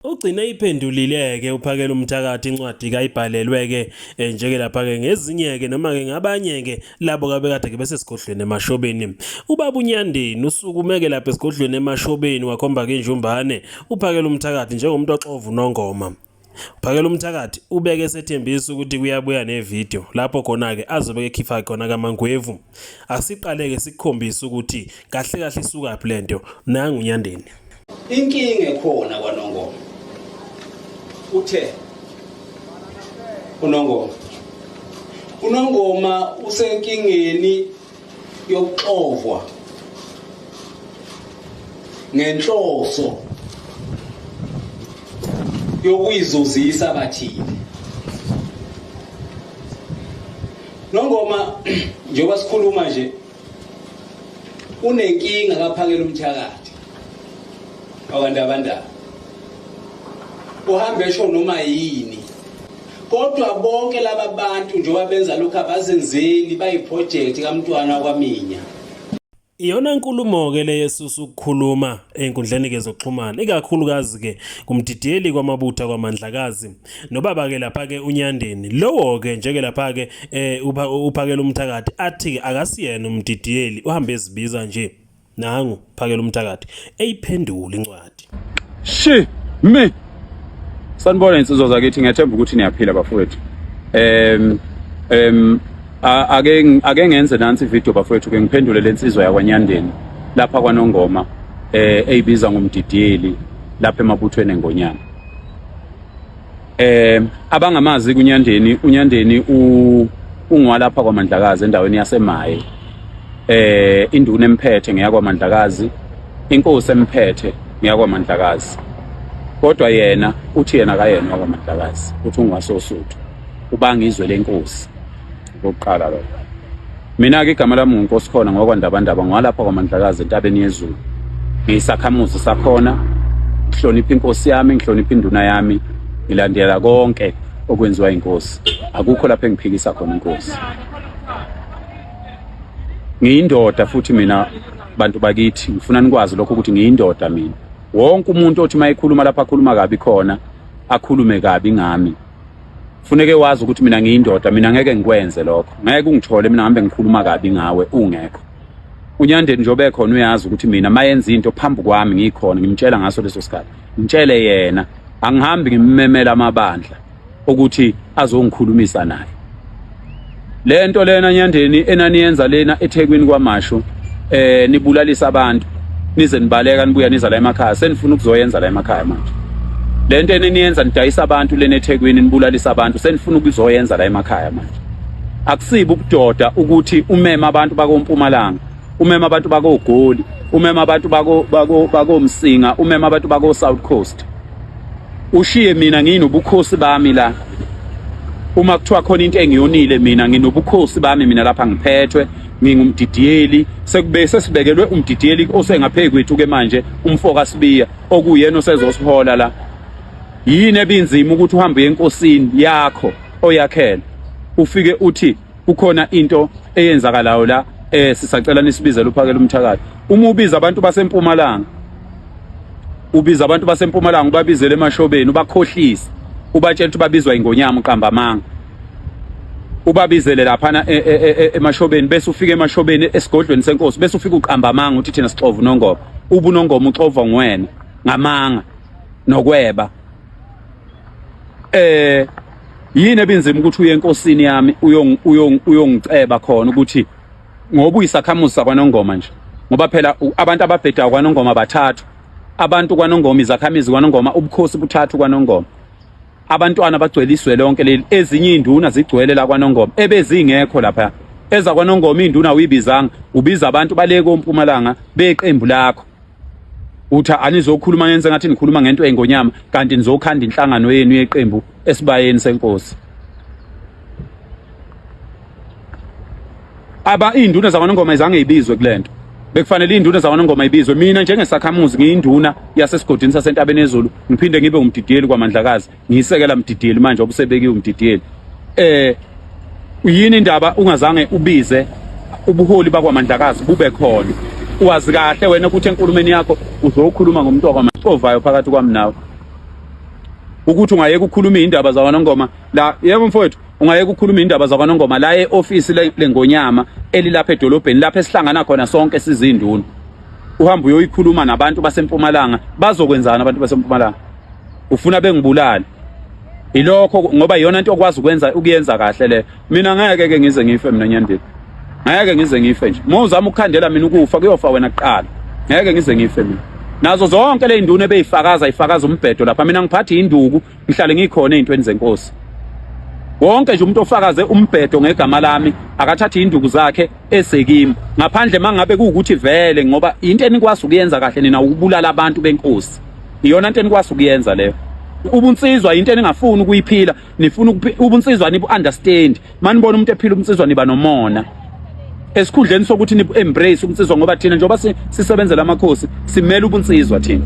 Ugcine iphendulileke uphakela umthakathi incwadi kayibhalelweke njeke lapha ke ngezinye ke noma ke ngabanye ke labo kabekade ke bese sigodlweni emashobeni. Ubaba uNyandeni usukumeke lapha esigodlweni emashobeni wakhomba ke injumbane uphakela umthakathi njengomuntu oxova unongoma. Uphakela umthakathi ubeke sethembisa ukuthi kuyabuya nevideo lapho khona ke azobeke khifa khona kaMangwevu. Asiqaleke sikukhombisa ukuthi kahle kahle isuka phi lento nangu uNyandeni. Inkinga ekhona kwaNongoma uthe uNongoma usenkingeni yokuxovwa ngenhloso yokuyizuzisa abathile. Nongoma njengoba sikhuluma nje unenkinga kaphakela umthakathi awandabandaba uhambe esho noma yini kodwa bonke laba bantu njengoba benza lokho abazenzeli bayiproject kaMntwana kwaMinya. Iyona nkulumo ke le yesusu ukukhuluma enkundleni ke zokuxhumana ikakhulukazi ke kumdidiyeli kwamabutha kwamandlakazi nobaba ke lapha ke uNyandeni lowo ke njeke lapha ke uphakela umthakathi athi akasiyena umdidiyeli uhambe ezibiza nje nangu phakela umthakathi eyiphendula incwadi. Me sanibona insizwa zakithi ngiyathemba ukuthi niyaphila bafowethu. Ake ngenze nansi video bafowethu ke ngiphendule lensizwa yakwaNyandeni lapha kwaNongoma eyibiza ngomdidiyeli lapha emabuthweni eNgonyama. Abangamazi kuNyandeni, uNyandeni ungwalapha kwaMandlakazi endaweni yaseMaye. Induna emphethe ngeyakwaMandlakazi, inkosi emphethe ngeyakwaMandlakazi. Kodwa yena uthi yena kayena wakwaMandlakazi, uthi ungwasosuthu. Ubanga izwe lenkosi. Ngokuqala lo. Mina ke igama lami uNkosi khona ngokwaNdabandaba ngwalapha kwaMandlakazi entabeni yeZulu. Ngisakhamuzi sakhona, ngihlonipha inkosi yami, ngihlonipha induna yami, ngilandela konke okwenziwa inkosi. Akukho lapho engiphikisa khona inkosi. Ngiyindoda futhi mina bantu bakithi ngifuna nikwazi lokho ukuthi ngiyindoda mina. Wonke umuntu othi mayikhuluma lapha akhuluma kabi khona akhulume kabi ngami. Kufuneke wazi ukuthi mina ngiyindoda, mina ngeke ngikwenze lokho. Ngeke ungithole mina ngihambe ngikhuluma kabi ngawe ungekho. uNyandeni njobe khona uyazi ukuthi mina mayenza into phambi kwami ngikhona ngimtshela ngaso leso sikhathi. Ngitshele yena, angihambi ngimemela amabandla ukuthi azongikhulumisa naye. Lento lena Nyandeni enaniyenza lena eThekwini kwaMashu nibulalisa abantu nize nibaleka nibuya niza la emakhaya senifuna ukuzoyenza la emakhaya manje. Lento eniniyenza nidayisa abantu lena eThekwini nibulalisa abantu senifuna ukuzoyenza la emakhaya manje. Akusibe ubudoda ukuthi umema abantu bakoMpumalanga, umema abantu bakoGoli, umema abantu bakoMsinga, umema abantu bako South Coast. Ushiye mina nginobukhosi bami la. Uma kuthiwa khona into engiyonile mina nginobukhosi bami mina lapha ngiphethwe ngingumdidiyeli sekube sesibekelwe umdidiyeli osengaphezulu kwethu ke manje umfoka Sibiya okuyena osezosihola la. Yini ebinzima ukuthi uhambe enkosini yakho oyakhela ufike uthi kukhona into eyenzakalayo la sisacela nisibizele uphakela umthakathi. Uma ubiza abantu baseMpumalanga ubiza abantu baseMpumalanga ubabizele emashobeni ubakhohlisa ubatshela ukuthi babizwa iNgonyama uQambamanga. Ubabizele lapha emashobeni bese ufika emashobeni esigodlweni senkosi bese ufika uQambamanga uthi thina sixova uNongoma. UNongoma uxova ngwena ngamanga nokweba. Yini ebinzima ukuthi uye enkosini yami uyongiceba khona ukuthi ngoba uyisakhamuzi sakwaNongoma nje. Ngoba phela abantu ababheda kwaNongoma bathathu. Abantu kwaNongoma izakhamizi kwaNongoma ubukhosi buthathu kwaNongoma. Abantwana bagcweliswe lonke leli ezinye induna zigcwele la kwaNongoma ebezingekho lapha eza kwaNongoma induna uyibizanga ubiza abantu baleke koMpumalanga beqembu lakho utha anizokhuluma ngenze ngathi nikhuluma ngento eNgonyama kanti nizokhanda inhlangano yenu yeqembu esibayeni senkosi. Induna zakwaNongoma izange ibizwe kulento bekufanele induna zakwaNongoma ibizwe. Mina njengesakhamuzi ngiyinduna yasesigodini sasentabeni yeZulu ngiphinde ngibe umdidiyeli kwaMandlakazi ngiyisekela umdidiyeli manje obusebekiwe umdidiyeli. Yini indaba ungazange ubize ubuholi bakwaMandlakazi bube khona Uwazi kahle wena ukuthi enkulumeni yakho uzokhuluma ngomuntu wakwaMaxovayo phakathi kwami nawe. ukuthi ungayeka ukukhuluma indaba zakwaNongoma la yebo mfowethu ungayeka ukukhuluma indaba zakwaNongoma la eoffice lengonyama elilapha edolobheni lapha esihlangana khona sonke sizinduna uhamba uyoyikhuluma nabantu baseMpumalanga bazokwenzana abantu baseMpumalanga ufuna bengibulala ilokho ngoba iyona into okwazi ukuyenza kahle le mina ngeke ke ngize ngife mina Nyandeni ngeke ngize ngife nje mawuzama ukukhandela mina ukufa kuyofa wena kuqala ngeke ngize ngife mina nazo zonke le induna ifakaza umbhedo lapha mina ngiphathi induku ngihlale ngikhona ezintweni zenkosi wonke nje umuntu ofakaze umbhedo ngegama lami akathathi induku zakhe esekimi ngaphandle mangabe kuukuthi vele ngoba into enikwazi ukuyenza kahle nina ukubulala abantu benkosi iyona into enikwazi ukuyenza leyo ubunsizwa into eningafuni ukuyiphila nifuna ubunsizwa nibu understand manibona umuntu ephila ubunsizwa niba nomona esikhundleni sokuthi nibu embrace ubunsizwa ngoba thina njengoba sisebenzela amakhosi simele ubunsizwa thina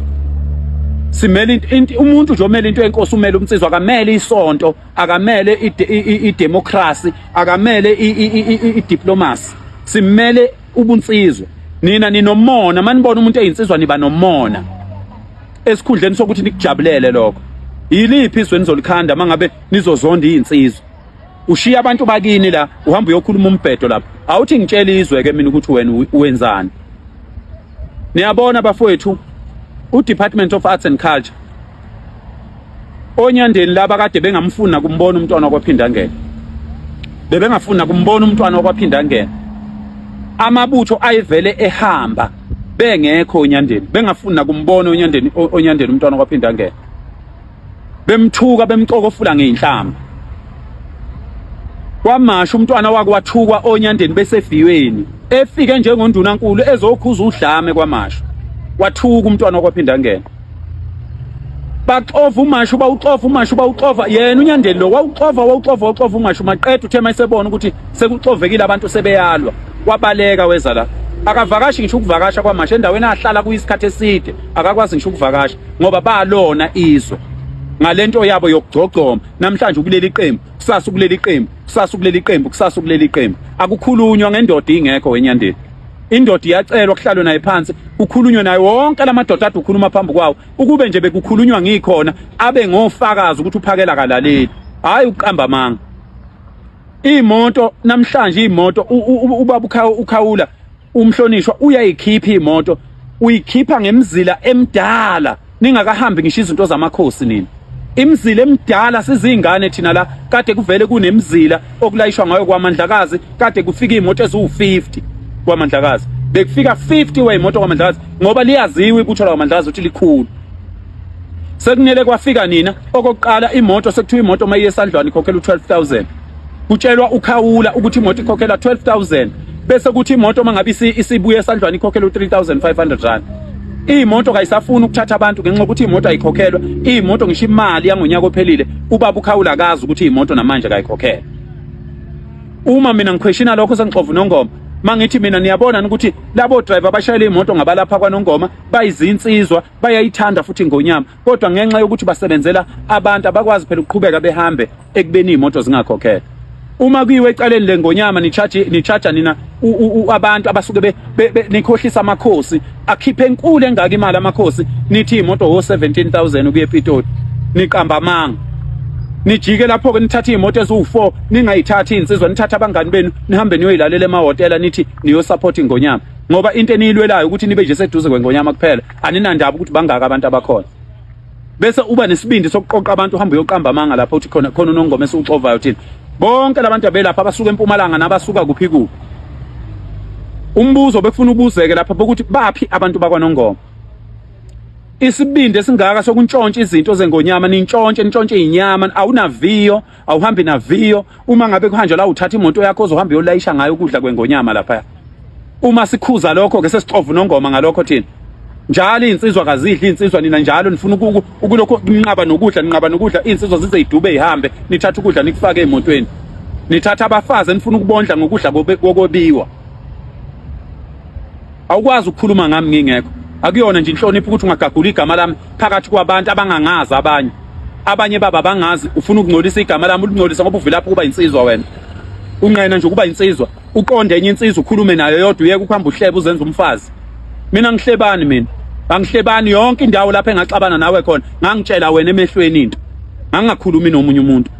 simele umuntu nje omele into yenkosi umele ubunsizwa akamele isonto akamele idemocracy akamele idiplomacy simele ubunsizwa nina ninomona manibona umuntu eyinsizwa niba nomona esikhundleni sokuthi nikujabulele lokho yiliphi izwe nizolikhanda mangabe nizozonda izinsizwa ushiya abantu bakini la uhamba uyokhuluma umbhedo lapha awuthi ngitshela izwe ke mina ukuthi wena uwenzani niyabona bafowethu uDepartment of Arts and Culture onyandeni laba kade bengamfuna kumbona umntwana okwaphinda ngene bebengafuna kumbona umntwana okwaphinda ngene amabutho ayivele ehamba bengekho onyandeni bengafuna kumbona onyandeni umntwana okwaphinda ngene bemthuka bemxokofula ngeinhlamba kwamasha umntwana wakwathuka onyandeni beseviweni efike njengondunankulu ezokhuza udlame kwamasha wathuka umntwana okwaphinda ngene baxova umashu bawuxova yena unyandeni lo wawuxova umashu maqedwe uthe mayisebona ukuthi sekuxovekile abantu sebeyalwa wabaleka weza la akavakashi ngisho ukuvakasha kwamasha endaweni ahlala kuyisikhathi eside akakwazi ngisho ukuvakasha ngoba balona izwe ngalento yabo yokugcogcoma namhlanje ukuleli qembu kusasa ukuleli qembu akukhulunywa ngendoda ingekho wenyandeni indoda iyacelwa kuhlalwe naye phansi ukhulunywe naye wonke lamadoda ade ukhuluma phambi kwawo ukube nje bekukhulunywa ngikhona abe ngofakazi ukuthi uphakela kalaleli hayi uqamba manga imoto namhlanje imoto ubaba ukhawula umhlonishwa uyayikhipha imoto uyikhipha ngemzila emdala ningakahambi ngisho izinto zamakhosi nini imzila emdala sizingane thina la kade kuvele kunemzila okulayishwa ngayo kwaMandlakazi kade kufika imoto ezu50 kwaMandlakazi bekufika 50 weyimoto kwaMandlakazi ngoba liyaziwe ibutho lakwaMandlakazi ukuthi likhulu sekunele kwafika nina okokuqala imoto sekuthiwa imoto mayiye esandlwana ikhokhela u12,000 kutshelwa ukhawula ukuthi imoto ikhokhela 12,000 bese kuthi imoto mangabe isibuye esandlwana ikhokhela u3500 rand imoto kayisafuna ukuthatha abantu ngenxa ukuthi imoto ayikhokhelwa imoto ngisho imali yangonyaka ophelile ubaba ukhawula akazi ukuthi imoto namanje kayikhokhela uma mina ngiquestiona lokho sengixova uNongoma mangithi mina niyabona ukuthi labo driver abashayela imoto ngabalapha kwaNongoma bayizinsizwa bayayithanda futhi ngonyama kodwa ngenxa yokuthi basebenzela abantu abakwazi phela ukuqhubeka behambe ekubeni imoto zingakhokhela uma kuyiwe ecaleni lengonyama ni-charge nina abantu abasuke nikhohlisa amakhosi akhiphe enkulu engaka imali amakhosi nithi imoto ho17,000 ukuye ePitoli niqamba amanga nijike lapho ke nithatha imoto ezu4 ningayithathi insizwa nithatha abangani benu nihambe niyoyilalela emahotela nithi niyo support ingonyama ngoba into eniyilwelayo ukuthi nibe nje seduze kwengonyama kuphela aninandaba ukuthi bangaka abantu abakhona bese uba nesibindi sokuqoqa abantu uhambe uyoqamba amanga lapho uthi khona uNongoma esuxovayo thina bonke labantu abelapha abasuka eMpumalanga nabasuka kuphi kuphi umbuzo bekufuna ubuzeke lapha ukuthi baphi abantu bakwaNongoma isibindi esingaka sokuntshontsha izinto zengonyama nintshontshe inyama awunaviyo awuhambi naviyo uma ngabe kuhanjwa la uthatha imoto yakho ozohamba uyolayisha ngayo ukudla kwengonyama lapha uma sikhuza lokho ke sesixova uNongoma ngalokho thina njalo insizwa kazidla insizwa nina njalo nifuna ukulokho ninqaba nokudla insizwa zize idube ihambe nithatha ukudla nikufake emotweni nithatha abafazi nifuna ukubondla ngokudla kokobiwa awukwazi ukukhuluma ngami ngingekho akuyona nje inhlonipho ukuthi ungagagula igama lami phakathi kwabantu abangangazi abanye baba bangazi ufuna ukungcolisa igama lami ulingcolisa ngoba uvela lapho kuba insizwa wena unqena nje ukuba insizwa uqonde enye insizwa ukhulume nayo yodwa uyeke ukuhamba uhlebe uzenza umfazi mina ngihlebani mina angihlebani yonke indawo lapho engaxabana nawe khona ngangitshela wena emehlweni into ngangakhulumi nomunye umuntu.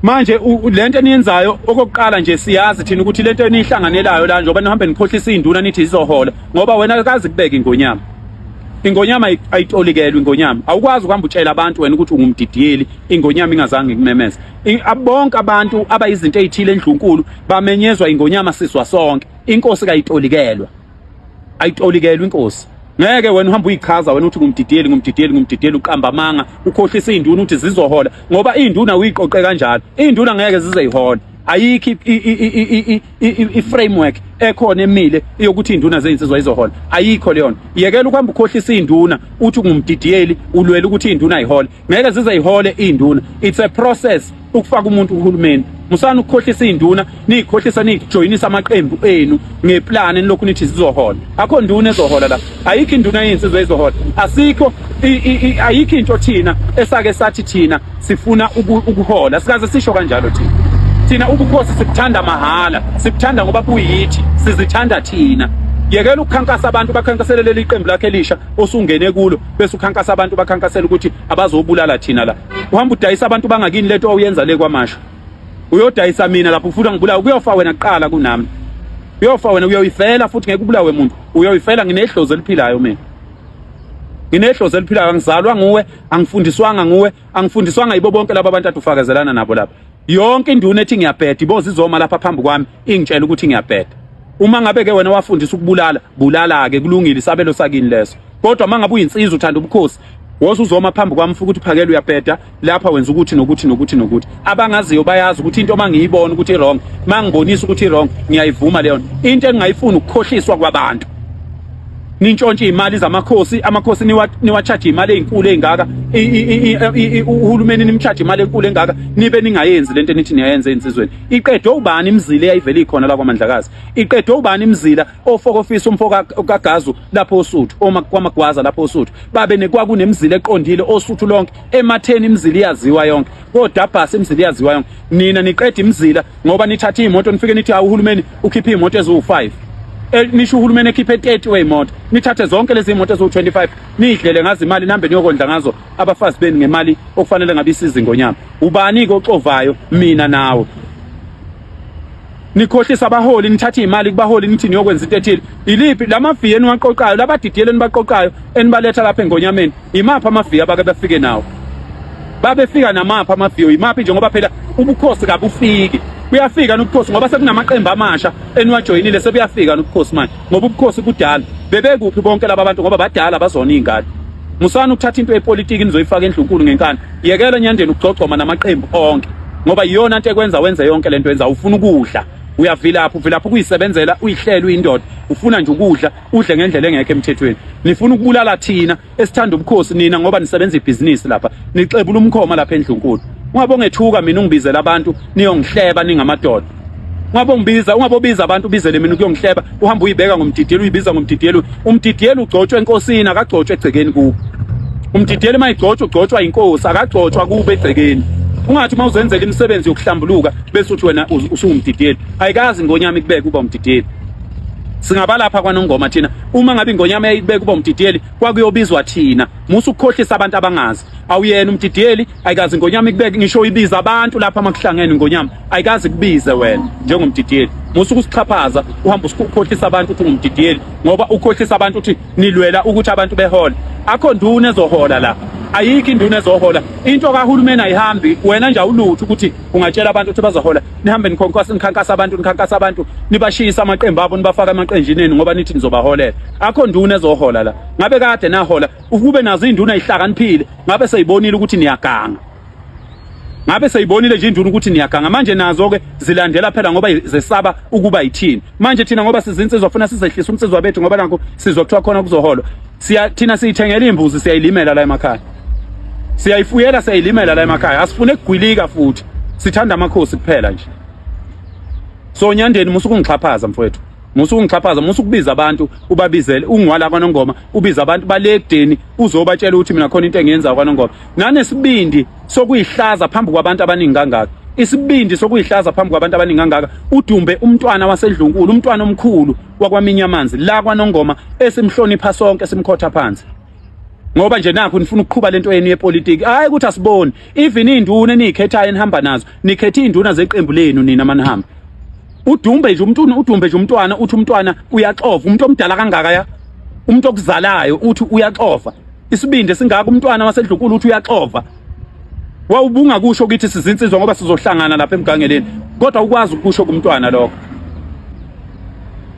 Manje lento eniyenzayo okokuqala nje siyazi thina ukuthi lento enihlanganelayo la njengoba nihambe nikhohlisa induna nithi izohola ngoba wena akazi kubeka ingonyama. Ingonyama ayitolikelwe ingonyama. Awukwazi ukuhamba utshela abantu wena ukuthi ungumdidiyeli ingonyama ingazange kumemeza. Bonke abantu abayizinto ezithile endlunkulu bamenyezwa ingonyama siswa sonke. Inkosi kayitolikelwa. Ayitolikelwe inkosi. Ngeke wena uhamba uyichaza wena uthi ngumdidiyeli uqamba amanga ukhohlisa induna uthi zizohola ngoba induna uyiqoqe kanjalo. Induna ngeke zizeyihola. Ayikho i-framework ekhona emile yokuthi induna zeyinsizwa izohola. Ayikho leyo. Yekela ukuhamba ukhohlisa induna uthi ngumdidiyeli ulwela ukuthi induna ayihole. Ngeke zizeyihole induna. It's a process ukufaka umuntu uhulumeni. Musana ukukhohlisa induna nikhohlisa nijoyinisa amaqembu enu ngeplan enilokhu nithi sizohola. Akho induna ezohola la. Ayikho induna yeyinsizwa ezohola. Asikho ayikho into thina esake sathi thina sifuna ukuhola. Sikaze sisho kanjalo thina. Thina ubukhosi sikuthanda mahala, sikuthanda ngoba kuyithi, sizithanda thina. Yekela ukukhankasa abantu bakhankasele leli qembu lakhe elisha osungene kulo bese ukhankasa abantu bakhankasela ukuthi abazobulala thina la. Uhamba udayisa abantu bangakini lento oyenza le kwamasha. Uyodayisa mina lapho ufuna ngibulawa kuyofa wena kuqala kunami. Uyofa wena uyoyifela futhi ngeke ubulawe umuntu. Uyoyifela nginehlozo eliphilayo mina. Nginehlozo eliphilayo angizalwa nguwe, angifundiswanga nguwe, angifundiswanga yibo bonke laba abantu atufakezelana nabo lapha. Yonke induna ethi ngiyabheda iboza izoma lapha phambi kwami ingitshela ukuthi ngiyabheda. Uma ngabe ke wena wafundisa ukubulala, bulala ke kulungile isabelo sakini leso. Kodwa mangabe uyinsizwa uthanda ubukhosi, woza uzoma phambi kwami futhi ukuthi phakele uyabheda lapha wenza ukuthi nokuthi. Abangaziyo bayazi ukuthi into mangiyibona ukuthi wrong, mangibonisa ukuthi wrong, ngiyayivuma leyo. Into engingayifuni ukukhohliswa kwabantu. Nintshontshe imali zamakhosi, amakhosi niwacharge imali ezinkulu ezingaka, uhulumeni nimcharge imali enkulu engaka, nibe ningayenzi lento nithi niyayenza insizweni. Iqedwe ubani imizila eyayivele ikhona la kwaMandlakazi? Iqedwe ubani imizila ofokofisa umfoka kaGazu lapho oSuthu, kwamagwaza lapho oSuthu? Babe nekwakunemizila eqondile oSuthu lonke, ematheni imizila iyaziwa yonke, koDabhasi imizila iyaziwa yonke. Nina niqeda imizila ngoba nithatha imoto nifike nithi hawu uhulumeni ukhipha imoto eziwu5. Nisho uhulumeni ekhiphe 30 weyimoto nithathe zonke lezi imoto ezo25 nidlele ngazi imali nambe niyokondla ngazo abafazi beni ngemali okufanele ngabe isiza ingonyama. Ubani ke oxovayo mina nawe? Nikhohlisa abaholi nithatha imali kubaholi nithi niyokwenza into ethile. Iliphi lamaviyo eniwaqoqayo labadidiyele enibaqoqayo enibaletha lapha engonyameni? Imapha amaviyo abake bafike nawo? Babefika namapha amaviyo? Imaphi njengoba phela ubukhosi kabufiki. Kuyafika nobukhosi ngoba sekunamaqembu amasha eniwajoyinile sebuyafika nobukhosi manje ngoba ubukhosi budala. Bebekuphi bonke laba bantu ngoba badala bazona ingane. Musana ukuthatha into yepolitiki nizoyifaka endlunkulu ngenkani. Yekela nyandeni ukugcogcoma namaqembu onke ngoba iyona into ekwenza wenze yonke lento yenza ufuna ukudla. Uyavilapha ukuyisebenzela uyihlela uyindoda ufuna nje ukudla udle ngendlela engekho emthethweni. Nifuna ukubulala thina esithanda ubukhosi nina ngoba nisebenza ibhizinisi lapha nixebula umkhoma lapha endlunkulu. Ungabe ungethuka mina ungibizela abantu niyongihleba ningamadoda. Ungabobiza abantu ubizele mina ukuyongihleba uhamba uyibeka ngomdidiyeli uyibiza ngomdidiyeli. Umdidiyeli ugcotshwe enkosini akagcotshwe egcekeni kubo. Umdidiyeli ugcotshwa inkosi akagcotshwa kube egcekeni. Ungathi mawuzenzela imisebenzi yokuhlambuluka bese uthi wena usungumdidiyeli. Ayikazi ingonyama ikubeka kuba umdidiyeli. Singaba lapha kwaNongoma thina uma ngabe ingonyama yayibeka kuba umdidiyeli kwakuyobizwa thina musu ukukhohlisa abantu abangazi. Awuyena umdidiyeli ayikazi ingonyama ikubeka ngisho ibiza abantu lapha makuhlangene ingonyama ayikazi kubize wena njengomdidiyeli. Musu ukusichaphaza uhamba ukukhohlisa abantu uthi ungumdidiyeli ngoba ukukhohlisa abantu uthi nilwela ukuthi abantu behole. Akho nduna ezohola la. Ayikho induna ezohola. Into kahulumeni ayihambi wena nje awulutho ukuthi ungatshela abantu ukuthi bazohola. Nihambe nikhankasa abantu nibashisa amaqembu abo nibafaka amaqenjineni ngoba nithi nizobaholela. Akho nduna ezohola la. Ngabe kade nahola ukube nazo induna ezihlakaniphile ngabe seyibonile ukuthi niyaganga. Ngabe seyibonile nje induna ukuthi niyaganga manje nazo ke zilandela phela ngoba zesaba ukuba yithini. Manje thina ngoba sizinsizwa ufuna sizehlisa umsizwa bethu ngoba nanku sizwa kuthiwa khona kuzoholwa. Thina siyithengela imbuzi siyayilimela la emakhaya. Siyayifuyela siyayilimela la emakhaya. Asifune ukugwilika futhi. Sithanda amakhosi kuphela nje. So Nyandeni musu kungixhaphaza mfowethu. Musu kungixhaphaza, musu kubiza abantu ubabizele ungwala kwaNongoma, ubiza abantu balekudeni uzobatshela ukuthi mina khona into engiyenza kwaNongoma. Nanesibindi sokuyihlaza phambi kwabantu abaningi kangaka. Isibindi sokuyihlaza phambi kwabantu abaningi kangaka. Udumbe umntwana waseDlunkulu, umntwana omkhulu wakwaMinyamanzi la kwaNongoma esimhlonipha sonke simkhotha phansi. ngoba nje nakho nifuna ukuqhubha lento yenu yepolitiki hayi ukuthi asiboni even induna enikhethayo enihamba nazo nikhethe induna zeqembu lenu nina manihamba udumbe nje umntwana uthi umntwana uyaxova umuntu omdala kangaka ya umuntu okuzalayo uthi uyaxova isibindi singaka umntwana wasedlukulu uthi uyaxova wawubunga kusho ukuthi sizinsizwa ngoba sizohlangana lapha emgangeleni kodwa ukwazi ukusho kumntwana lokho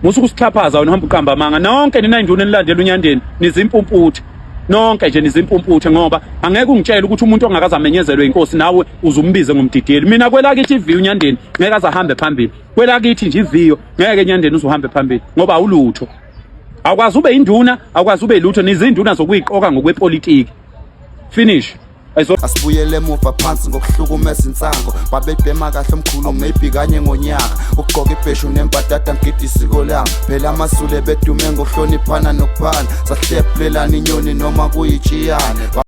musuku sixhaphaza wena uhamba uqamba amanga nonke nina induna enilandela unyandeni nizimpumputhe nonke nje nizimpumputhe ngoba angeke ungitshele ukuthi umuntu ongakazamenyezelwe inkosi nawe uzumbize ngomdideli mina kwelakithi iviyo unyandeni ngeke azahambe phambili kwelakithi nje iviyo ngeke unyandeni uzohambe phambili ngoba awulutho awukwazi ube induna awukwazi ube lutho nizinduna zokuyiqoka ngokwepolitiki finish asibuyele emuva phansi ngokuhlukumeza insango babebhema kahle omkhulu maybe kanye ngonyaka ukugqoka ibheshu nempatata ngidi isiko lami phela amasule bedume ngokuhloniphana nokuphana sahlephulelana inyoni noma kuyitshiyane